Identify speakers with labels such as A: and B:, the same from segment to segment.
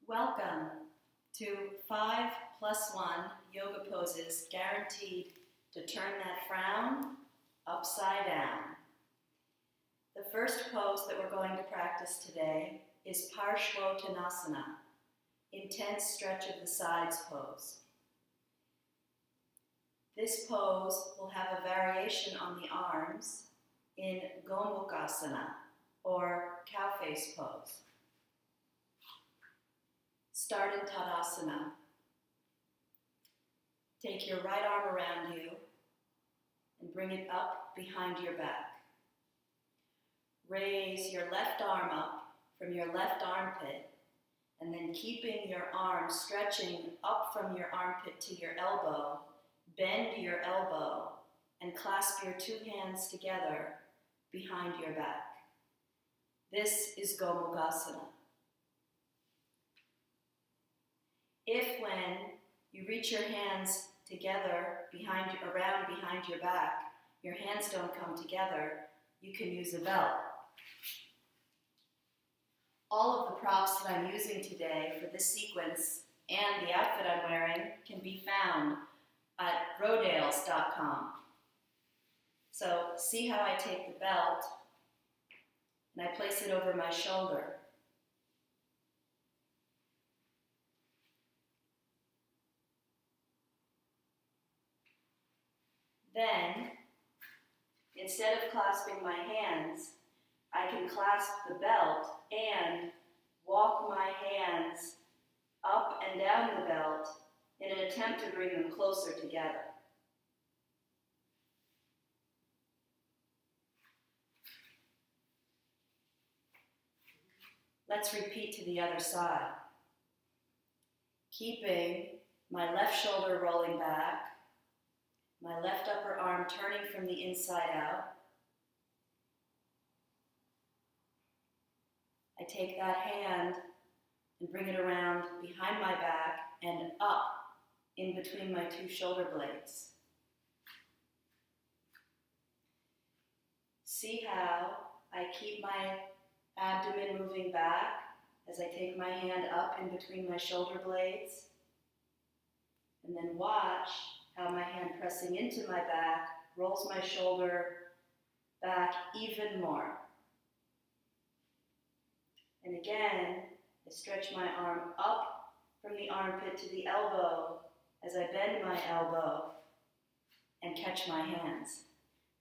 A: Welcome to 5+1 yoga poses guaranteed to turn that frown upside down. The first pose that we're going to practice today is Parshvottanasana, intense stretch of the sides pose. This pose will have a variation on the arms in Gomukhasana, or cow face pose. Start in Tadasana. Take your right arm around you and bring it up behind your back. Raise your left arm up from your left armpit, and then keeping your arm stretching up from your armpit to your elbow, bend your elbow and clasp your two hands together behind your back. This is Gomukhasana. If when you reach your hands together around behind your back, your hands don't come together, you can use a belt. All of the props that I'm using today for this sequence and the outfit I'm wearing can be found at rodales.com. So see how I take the belt and I place it over my shoulder. Then, instead of clasping my hands, I can clasp the belt and walk my hands up and down the belt in an attempt to bring them closer together. Let's repeat to the other side. Keeping my left shoulder rolling back, my left upper arm turning from the inside out. I take that hand and bring it around behind my back and up in between my two shoulder blades. See how I keep my abdomen moving back as I take my hand up in between my shoulder blades, and then watch how my hand pressing into my back rolls my shoulder back even more. And again, I stretch my arm up from the armpit to the elbow as I bend my elbow and catch my hands.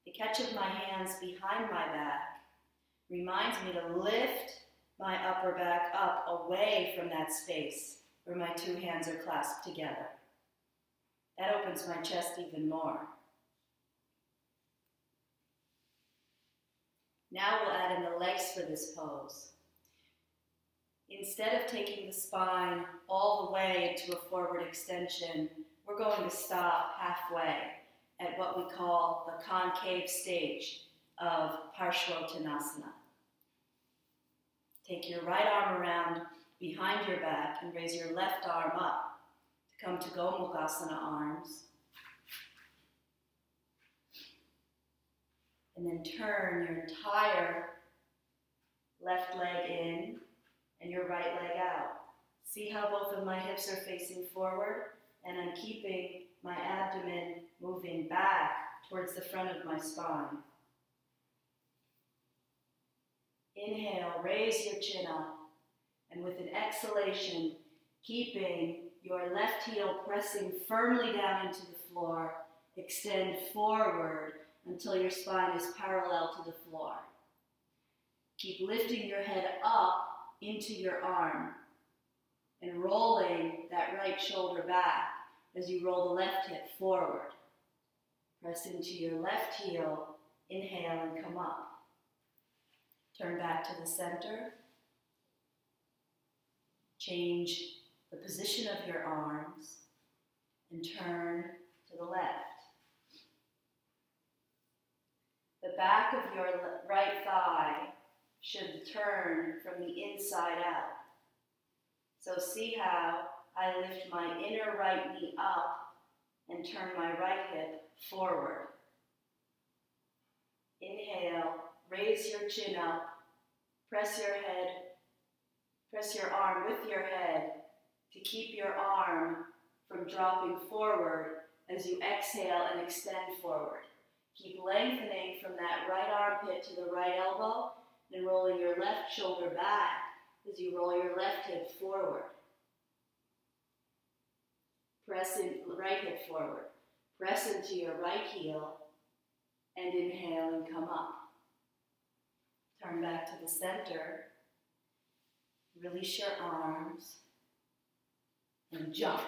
A: The catch of my hands behind my back reminds me to lift my upper back up away from that space where my two hands are clasped together. That opens my chest even more. Now we'll add in the legs for this pose. Instead of taking the spine all the way into a forward extension, we're going to stop halfway at what we call the concave stage of Parshvottanasana. Take your right arm around behind your back and raise your left arm up. Come to Gomukhasana arms. And then turn your entire left leg in and your right leg out. See how both of my hips are facing forward, and I'm keeping my abdomen moving back towards the front of my spine. Inhale, raise your chin up, and with an exhalation, keeping your left heel pressing firmly down into the floor, extend forward until your spine is parallel to the floor. Keep lifting your head up into your arm and rolling that right shoulder back as you roll the left hip forward. Press into your left heel, inhale and come up. Turn back to the center. Change the position of your arms and turn to the left. The back of your right thigh should turn from the inside out. So see how I lift my inner right knee up and turn my right hip forward. Inhale, raise your chin up, press your head Press your arm with your head to keep your arm from dropping forward as you exhale and extend forward. Keep lengthening from that right armpit to the right elbow and rolling your left shoulder back as you roll your left hip forward. Press in, right hip forward. Press into your right heel and inhale and come up. Turn back to the center. Release your arms and jump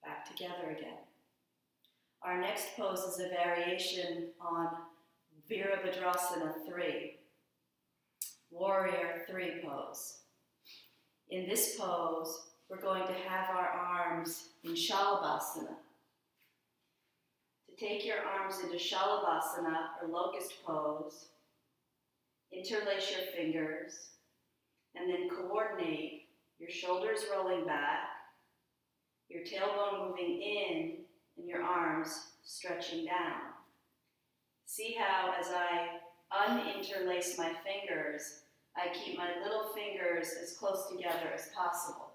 A: back together again. Our next pose is a variation on Virabhadrasana 3, Warrior 3 pose. In this pose, we're going to have our arms in Shalabhasana. To take your arms into Shalabhasana or locust pose, interlace your fingers, and then coordinate your shoulders rolling back, your tailbone moving in, and your arms stretching down. See how as I uninterlace my fingers, I keep my little fingers as close together as possible.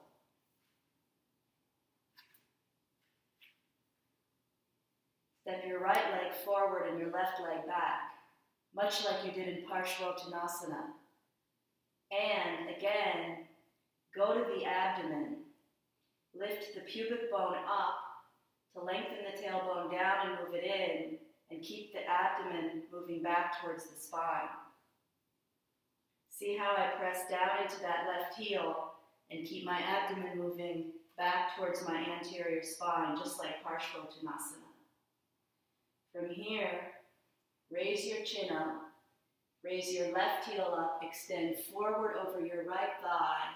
A: Step your right leg forward and your left leg back, much like you did in Parshvottanasana. And again, go to the abdomen. Lift the pubic bone up to lengthen the tailbone down and move it in, and keep the abdomen moving back towards the spine. See how I press down into that left heel and keep my abdomen moving back towards my anterior spine, just like Parshvottanasana. From here, raise your chin up, raise your left heel up, extend forward over your right thigh,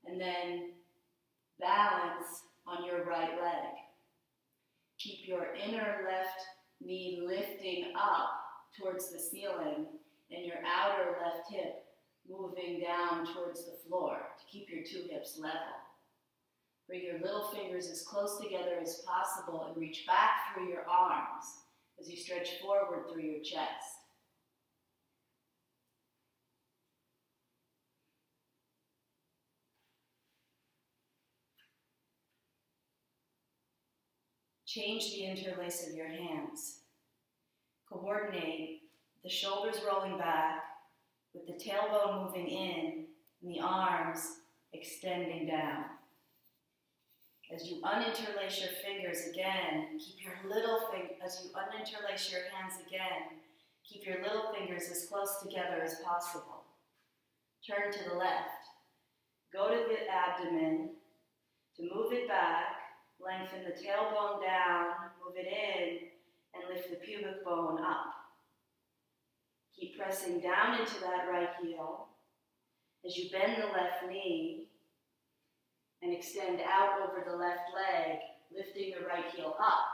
A: and then balance on your right leg. Keep your inner left knee lifting up towards the ceiling and your outer left hip moving down towards the floor to keep your two hips level. Bring your little fingers as close together as possible and reach back through your arms as you stretch forward through your chest. Change the interlace of your hands. Coordinate the shoulders rolling back with the tailbone moving in and the arms extending down. As you uninterlace your fingers again, keep your as you uninterlace your hands again, keep your little fingers as close together as possible. Turn to the left. Go to the abdomen to move it back. Lengthen the tailbone down, move it in, and lift the pubic bone up. Keep pressing down into that right heel as you bend the left knee and extend out over the left leg, lifting the right heel up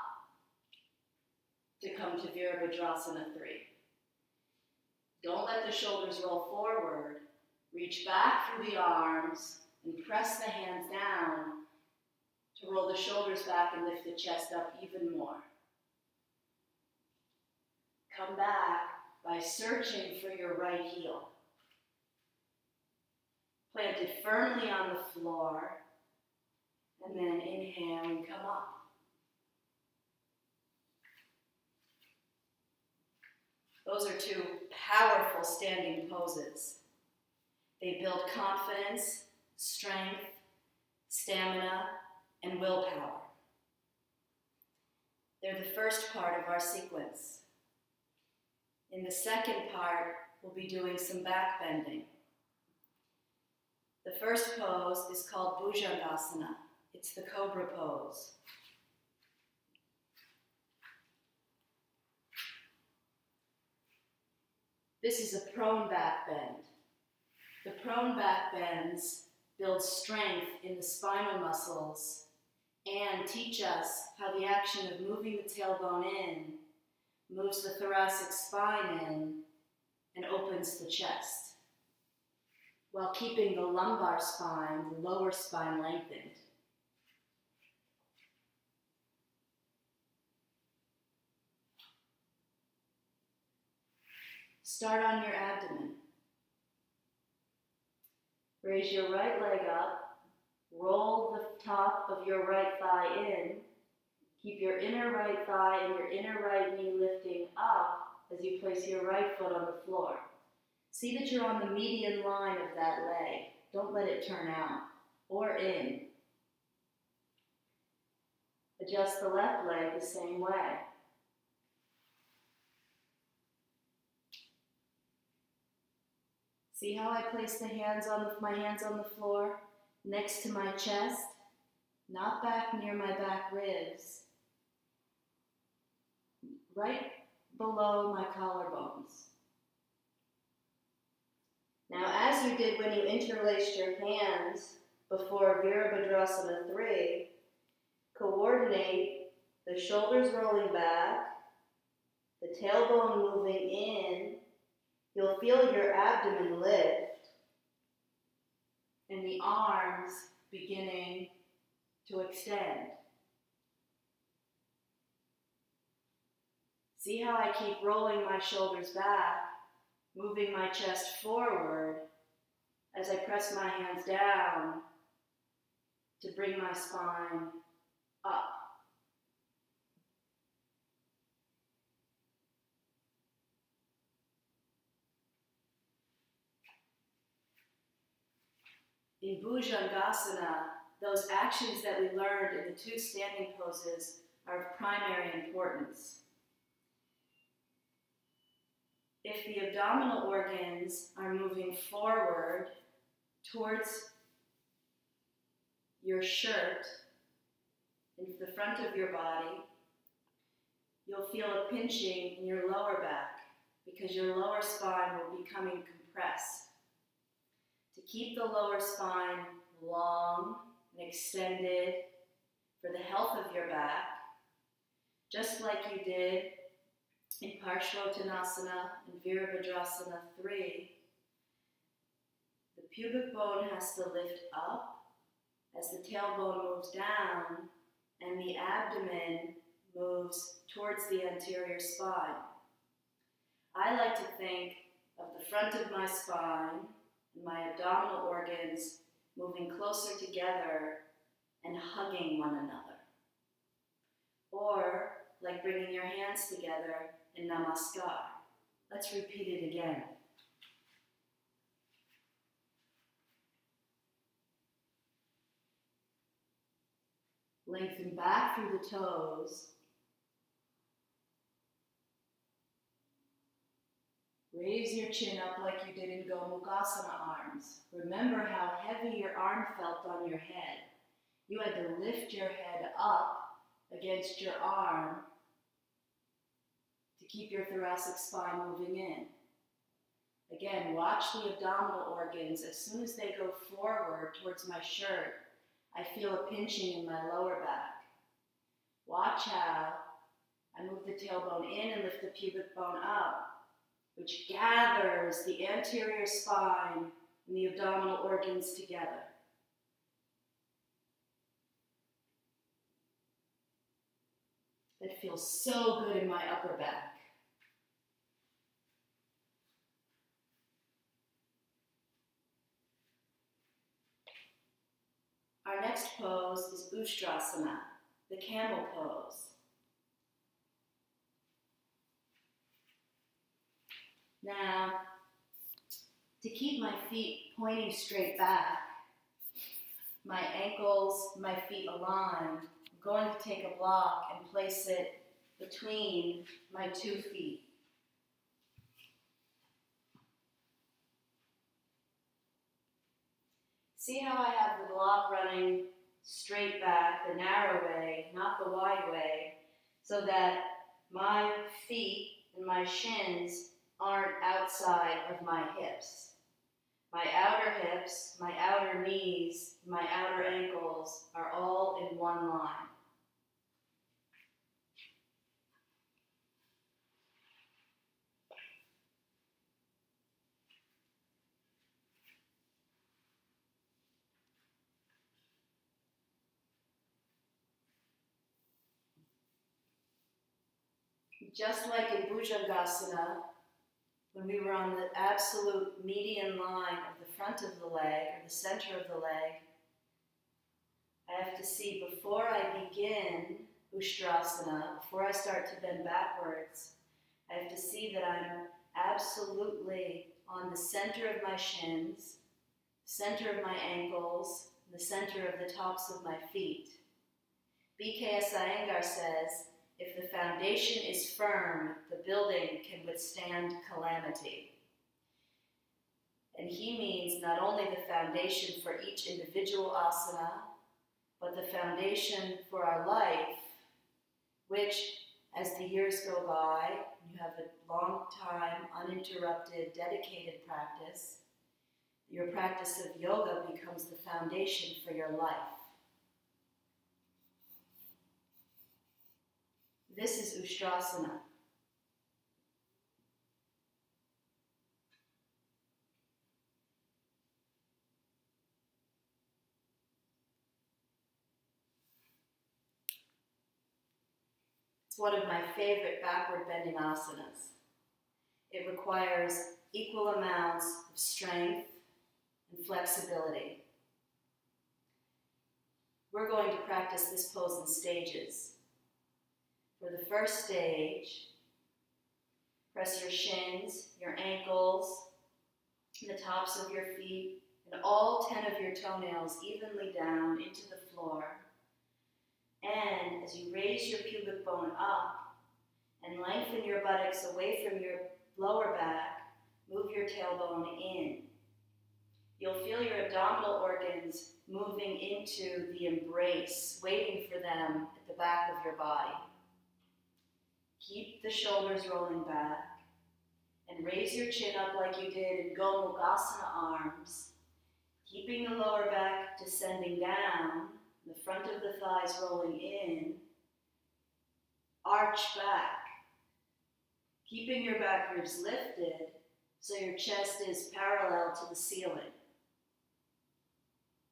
A: to come to Virabhadrasana 3. Don't let the shoulders roll forward. Reach back through the arms and press the hands down to roll the shoulders back and lift the chest up even more. Come back by searching for your right heel. Plant it firmly on the floor, and then inhale and come up. Those are two powerful standing poses. They build confidence, strength, stamina, and willpower. They're the first part of our sequence. In the second part, we'll be doing some back bending. The first pose is called Bhujangasana. It's the cobra pose. This is a prone back bend. The prone back bends build strength in the spinal muscles and teach us how the action of moving the tailbone in moves the thoracic spine in and opens the chest, while keeping the lumbar spine, the lower spine, lengthened. Start on your abdomen. Raise your right leg up. Roll the top of your right thigh in. Keep your inner right thigh and your inner right knee lifting up as you place your right foot on the floor. See that you're on the median line of that leg. Don't let it turn out or in. Adjust the left leg the same way. See how I place my hands on the floor next to my chest, not back near my back ribs, right below my collarbones. Now, as you did when you interlaced your hands before Virabhadrasana 3, coordinate the shoulders rolling back, the tailbone moving in. You'll feel your abdomen lift and the arms beginning to extend. See how I keep rolling my shoulders back, moving my chest forward as I press my hands down to bring my spine up. In Bhujangasana, those actions that we learned in the 2 standing poses are of primary importance. If the abdominal organs are moving forward towards your shirt, into the front of your body, you'll feel a pinching in your lower back because your lower spine will be becoming compressed. To keep the lower spine long and extended for the health of your back, just like you did in Parshvottanasana and Virabhadrasana 3, the pubic bone has to lift up as the tailbone moves down and the abdomen moves towards the anterior spine. I like to think of the front of my spine and my abdominal organs moving closer together and hugging one another. Or like bringing your hands together in Namaskar. Let's repeat it again. Lengthen back through the toes. Raise your chin up like you did in Gomukhasana arms. Remember how heavy your arm felt on your head. You had to lift your head up against your arm to keep your thoracic spine moving in. Again, watch the abdominal organs. As soon as they go forward towards my shirt, I feel a pinching in my lower back. Watch how I move the tailbone in and lift the pubic bone up, which gathers the anterior spine and the abdominal organs together. That feels so good in my upper back. Our next pose is Ustrasana, the camel pose. Now, to keep my feet pointing straight back, my ankles, my feet aligned, I'm going to take a block and place it between my 2 feet. See how I have the block running straight back, the narrow way, not the wide way, so that my feet and my shins aren't outside of my hips. My outer hips, my outer knees, my outer ankles are all in one line. Just like in Bhujangasana, When we were on the absolute median line of the front of the leg, or the center of the leg, I have to see before I begin Ustrasana, before I start to bend backwards, I have to see that I'm absolutely on the center of my shins, center of my ankles, the center of the tops of my feet. B.K.S. Iyengar says, if the foundation is firm, the building can withstand calamity. And he means not only the foundation for each individual asana, but the foundation for our life, which, as the years go by, you have a long time, uninterrupted, dedicated practice, your practice of yoga becomes the foundation for your life. This is Ustrasana. It's one of my favorite backward bending asanas. It requires equal amounts of strength and flexibility. We're going to practice this pose in stages. For the first stage, press your shins, your ankles, the tops of your feet, and all 10 of your toenails evenly down into the floor. And as you raise your pubic bone up and lengthen your buttocks away from your lower back, move your tailbone in. You'll feel your abdominal organs moving into the embrace, waiting for them at the back of your body. Keep the shoulders rolling back and raise your chin up like you did in Gomukhasana arms, keeping the lower back descending down, the front of the thighs rolling in, arch back, keeping your back ribs lifted so your chest is parallel to the ceiling.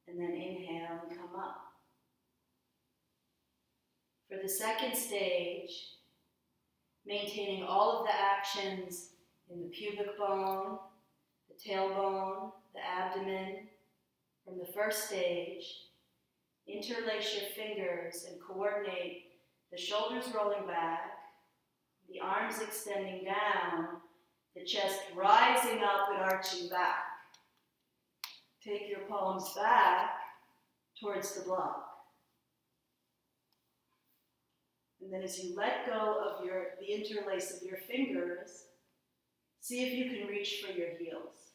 A: And then inhale and come up. For the second stage, maintaining all of the actions in the pubic bone, the tailbone, the abdomen. From the first stage, interlace your fingers and coordinate the shoulders rolling back, the arms extending down, the chest rising up and arching back. Take your palms back towards the block. And then as you let go of the interlace of your fingers, see if you can reach for your heels.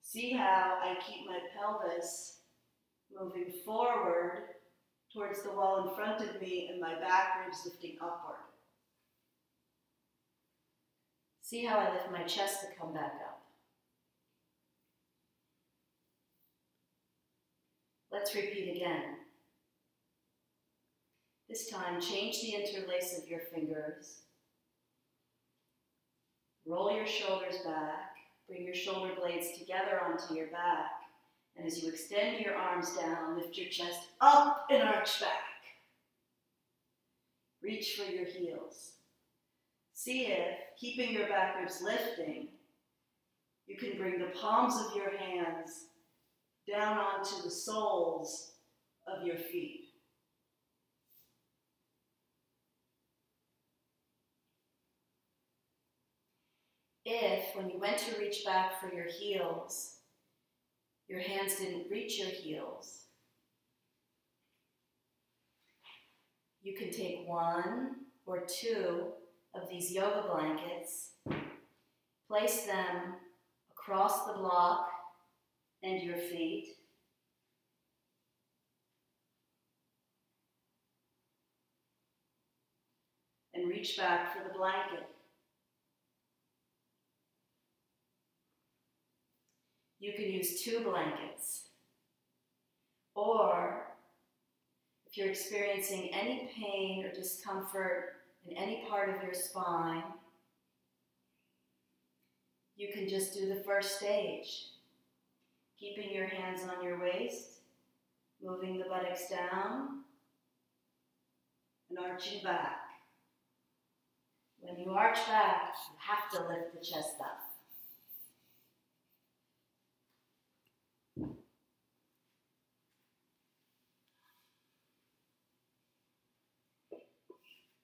A: See how I keep my pelvis moving forward towards the wall in front of me and my back ribs lifting upward. See how I lift my chest to come back up. Let's repeat again. This time, change the interlace of your fingers. Roll your shoulders back. Bring your shoulder blades together onto your back. And as you extend your arms down, lift your chest up and arch back. Reach for your heels. See if, keeping your back ribs lifting, you can bring the palms of your hands down onto the soles of your feet. If, when you went to reach back for your heels, your hands didn't reach your heels, you can take one or two of these yoga blankets, place them across the block and your feet, and reach back for the blanket. You can use 2 blankets, or if you're experiencing any pain or discomfort in any part of your spine, you can just do the first stage, keeping your hands on your waist, moving the buttocks down, and arching back. When you arch back, you have to lift the chest up.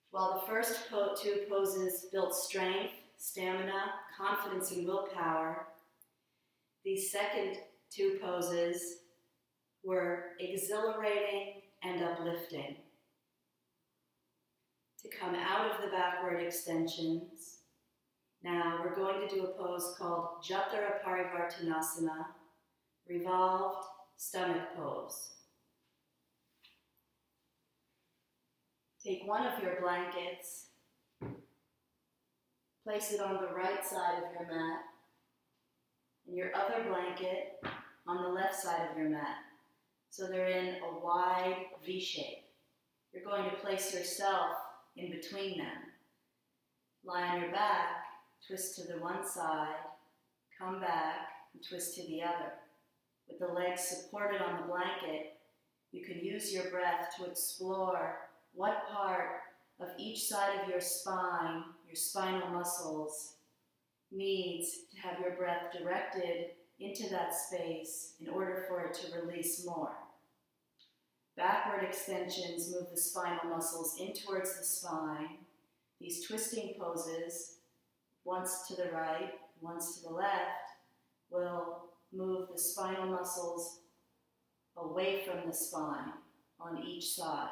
A: While the first two poses built strength, stamina, confidence, and willpower, these second two poses were exhilarating and uplifting. To come out of the backward extensions, now we're going to do a pose called Jathara Parivartanasana, revolved stomach pose. Take one of your blankets, place it on the right side of your mat, and your other blanket on the left side of your mat. So they're in a wide V shape. You're going to place yourself in between them. Lie on your back, twist to the one side, come back, and twist to the other. With the legs supported on the blanket, you can use your breath to explore what part of each side of your spine, your spinal muscles, needs to have your breath directed into that space in order for it to release more. Backward extensions move the spinal muscles in towards the spine. These twisting poses, once to the right, once to the left, will move the spinal muscles away from the spine on each side.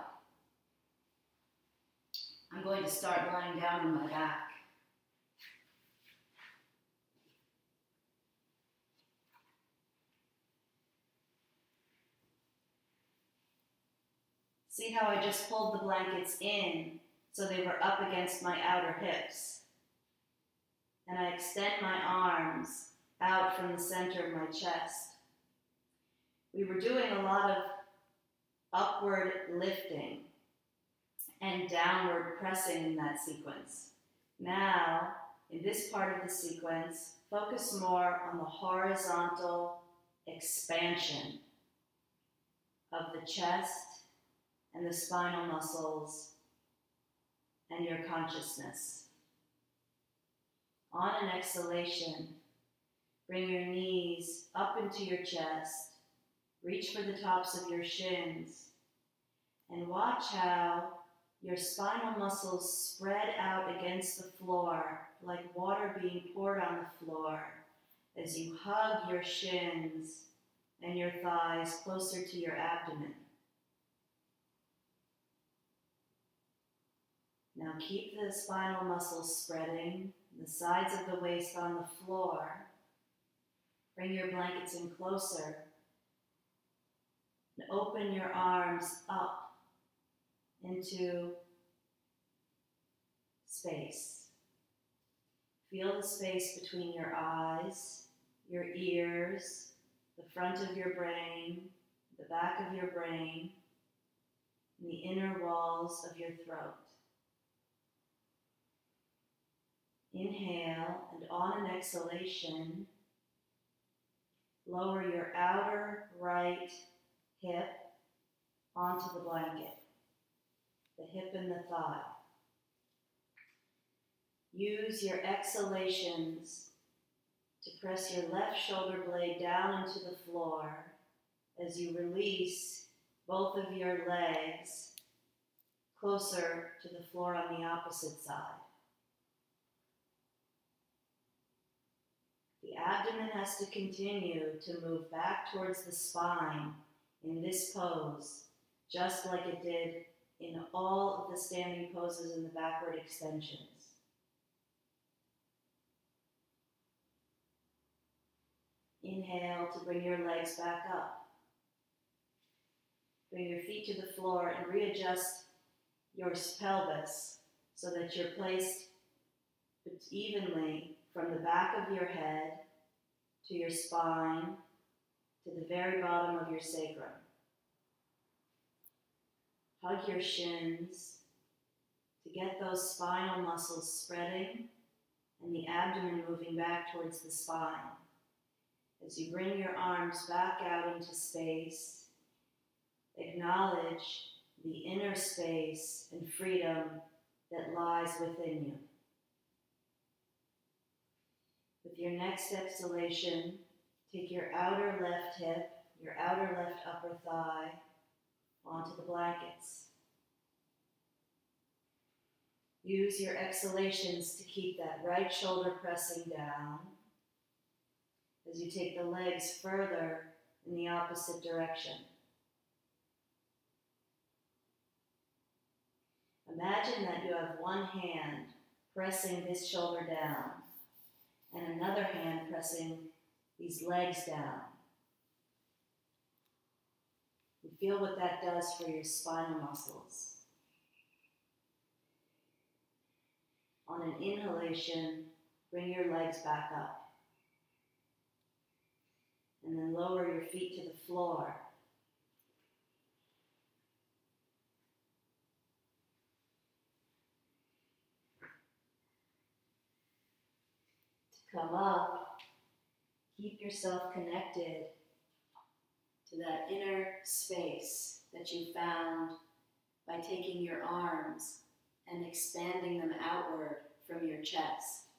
A: I'm going to start lying down on my back. See how I just pulled the blankets in so they were up against my outer hips. And I extend my arms out from the center of my chest. We were doing a lot of upward lifting and downward pressing in that sequence. Now, in this part of the sequence, focus more on the horizontal expansion of the chest and the spinal muscles and your consciousness. On an exhalation, bring your knees up into your chest, reach for the tops of your shins, and watch how your spinal muscles spread out against the floor like water being poured on the floor as you hug your shins and your thighs closer to your abdomen. Now keep the spinal muscles spreading, the sides of the waist on the floor. Bring your blankets in closer and open your arms up into space. Feel the space between your eyes, your ears, the front of your brain, the back of your brain, and the inner walls of your throat. Inhale, and on an exhalation, lower your outer right hip onto the blanket, the hip and the thigh. Use your exhalations to press your left shoulder blade down into the floor as you release both of your legs closer to the floor on the opposite side. The abdomen has to continue to move back towards the spine in this pose, just like it did in all of the standing poses in the backward extensions. Inhale to bring your legs back up. Bring your feet to the floor and readjust your pelvis so that you're placed evenly from the back of your head to your spine to the very bottom of your sacrum. Hug your shins to get those spinal muscles spreading and the abdomen moving back towards the spine. As you bring your arms back out into space, acknowledge the inner space and freedom that lies within you. With your next exhalation, take your outer left hip, your outer left upper thigh onto the blankets. Use your exhalations to keep that right shoulder pressing down as you take the legs further in the opposite direction. Imagine that you have one hand pressing this shoulder down and another hand pressing these legs down. You feel what that does for your spinal muscles. On an inhalation, bring your legs back up. And then lower your feet to the floor. To come up, keep yourself connected to that inner space that you found by taking your arms and expanding them outward from your chest.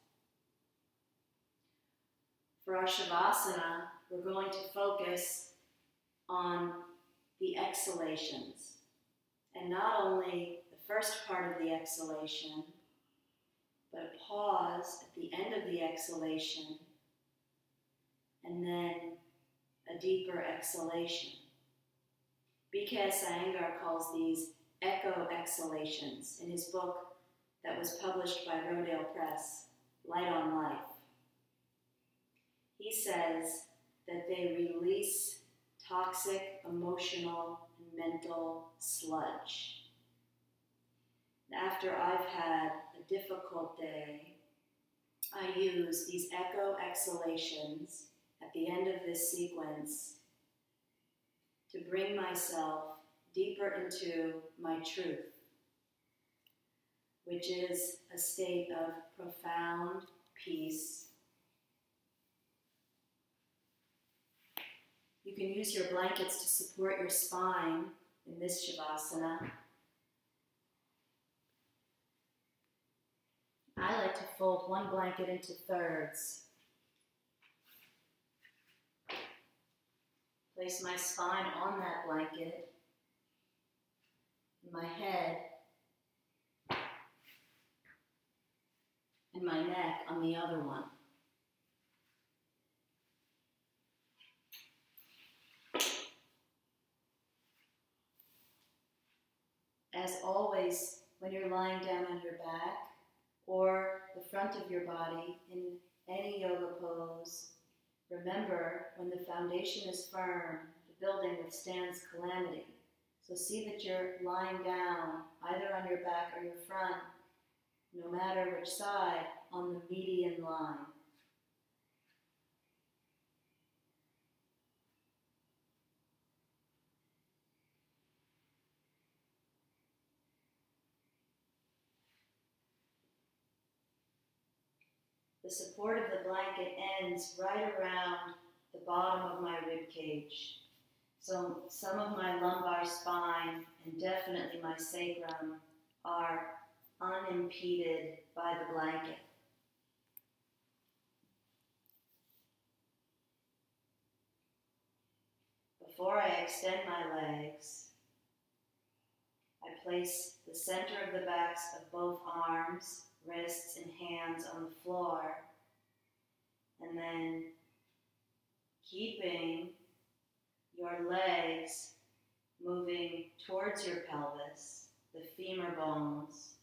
A: For our Shavasana, we're going to focus on the exhalations, and not only the first part of the exhalation, but a pause at the end of the exhalation, and then a deeper exhalation. B.K.S. Iyengar calls these echo exhalations in his book that was published by Rodale Press, Light on Life. He says that they release toxic, emotional, and mental sludge. After I've had a difficult day, I use these echo exhalations at the end of this sequence to bring myself deeper into my truth, which is a state of profound peace. You can use your blankets to support your spine in this Shavasana. I like to fold one blanket into thirds. Place my spine on that blanket, my head and my neck on the other one. As always, when you're lying down on your back or the front of your body in any yoga pose, remember, when the foundation is firm, the building withstands calamity. So see that you're lying down, either on your back or your front, no matter which side, on the median line. The support of the blanket ends right around the bottom of my rib cage. So some of my lumbar spine and definitely my sacrum are unimpeded by the blanket. Before I extend my legs, I place the center of the backs of both arms, wrists, and hands on the floor, and then keeping your legs moving towards your pelvis, the femur bones,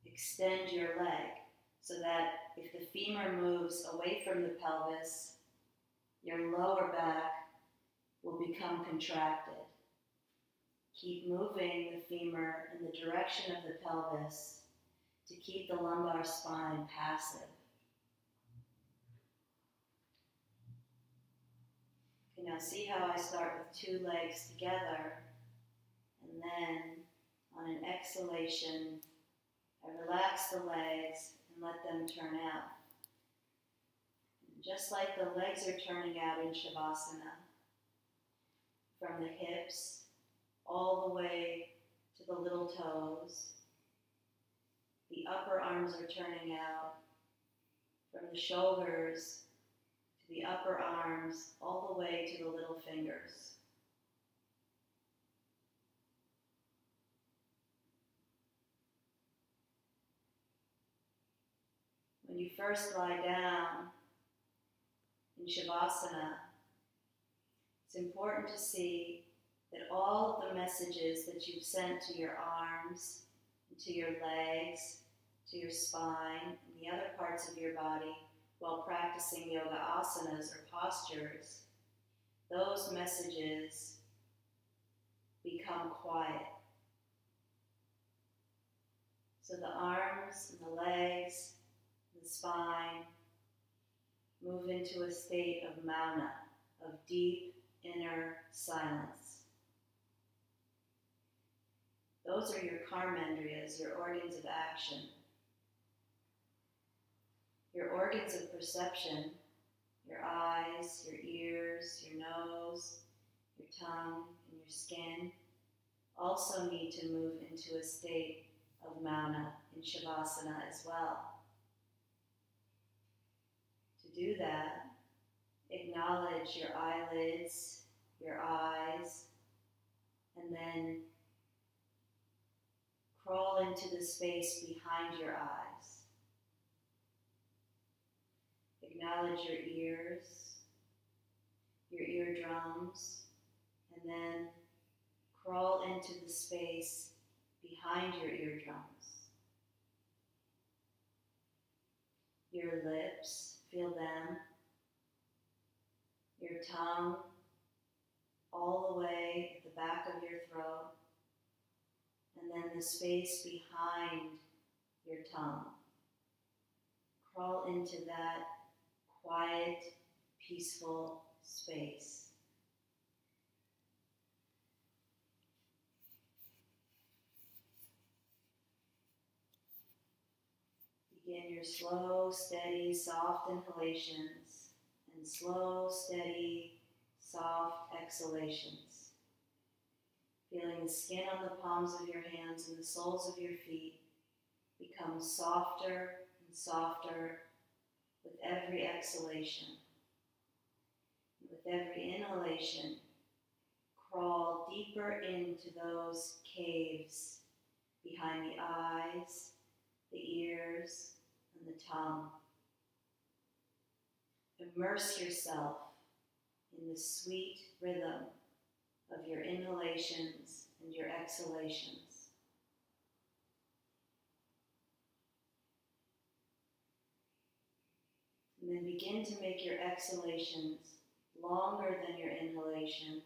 A: extend your leg so that if the femur moves away from the pelvis, your lower back will become contracted. Keep moving the femur in the direction of the pelvis to keep the lumbar spine passive. Okay, now see how I start with two legs together, and then on an exhalation, I relax the legs and let them turn out. And just like the legs are turning out in Shavasana, from the hips all the way to the little toes, the upper arms are turning out from the shoulders to the upper arms, all the way to the little fingers. When you first lie down in Shavasana, it's important to see that all of the messages that you've sent to your arms, to your legs, to your spine, and the other parts of your body while practicing yoga asanas or postures, those messages become quiet. So the arms and the legs, the spine move into a state of mauna, of deep inner silence. Those are your karmendriyas, your organs of action. Your organs of perception, your eyes, your ears, your nose, your tongue, and your skin also need to move into a state of mauna in Shavasana as well. To do that, acknowledge your eyelids, your eyes, and then crawl into the space behind your eyes. Acknowledge your ears, your eardrums, and then crawl into the space behind your eardrums. Your lips, feel them. Your tongue, all the way at the back of your throat, and then the space behind your tongue. Crawl into that quiet, peaceful space. Begin your slow, steady, soft inhalations and slow, steady, soft exhalations. Feeling the skin on the palms of your hands and the soles of your feet become softer and softer with every exhalation. With every inhalation, crawl deeper into those caves behind the eyes, the ears, and the tongue. Immerse yourself in the sweet rhythm of your inhalations and your exhalations. And then begin to make your exhalations longer than your inhalations.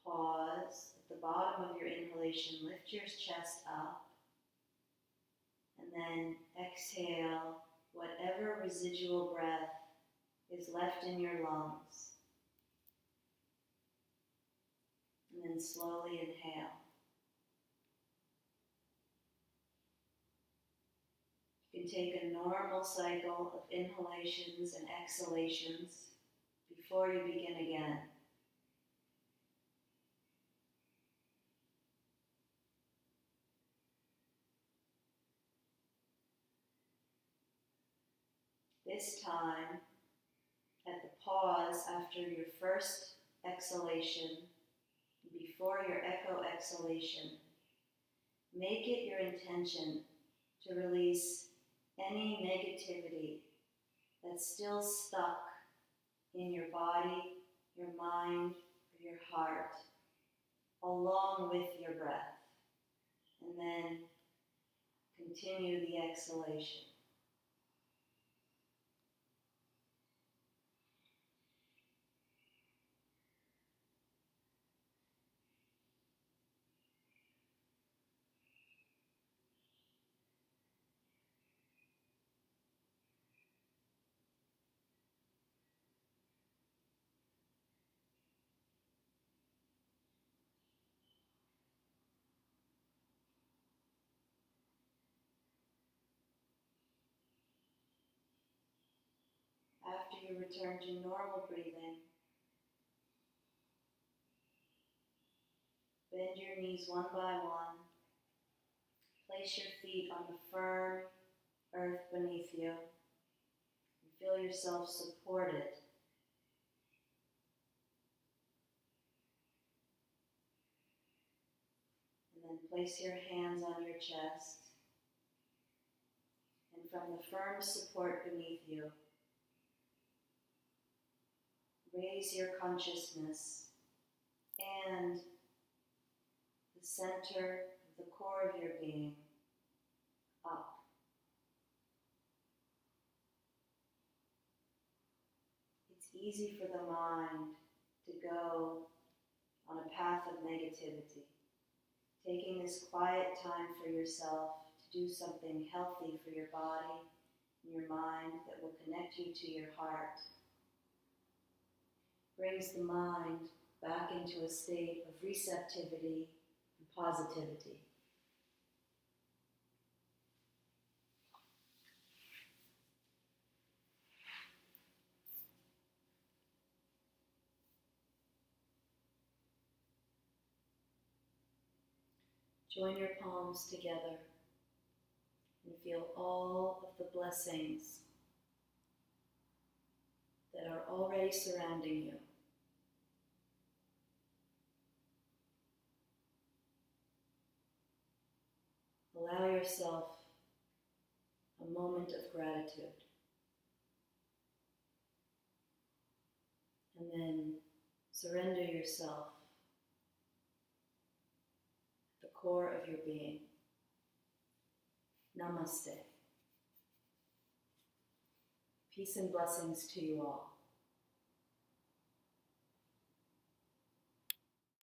A: Pause at the bottom of your inhalation, lift your chest up, and then exhale whatever residual breath is left in your lungs. And then slowly inhale. You can take a normal cycle of inhalations and exhalations before you begin again. This time, at the pause after your first exhalation, before your echo exhalation, make it your intention to release any negativity that's still stuck in your body, your mind, or your heart, along with your breath. And then continue the exhalation. After you return to normal breathing, bend your knees one by one. Place your feet on the firm, earth beneath you. You feel yourself supported. And then place your hands on your chest. And from the firm support beneath you, raise your consciousness and the center of the core of your being up. It's easy for the mind to go on a path of negativity. Taking this quiet time for yourself to do something healthy for your body and your mind that will connect you to your heart brings the mind back into a state of receptivity and positivity. Join your palms together and feel all of the blessings that are already surrounding you. Allow yourself a moment of gratitude. And then surrender yourself at the core of your being. Namaste. Peace and blessings to you all.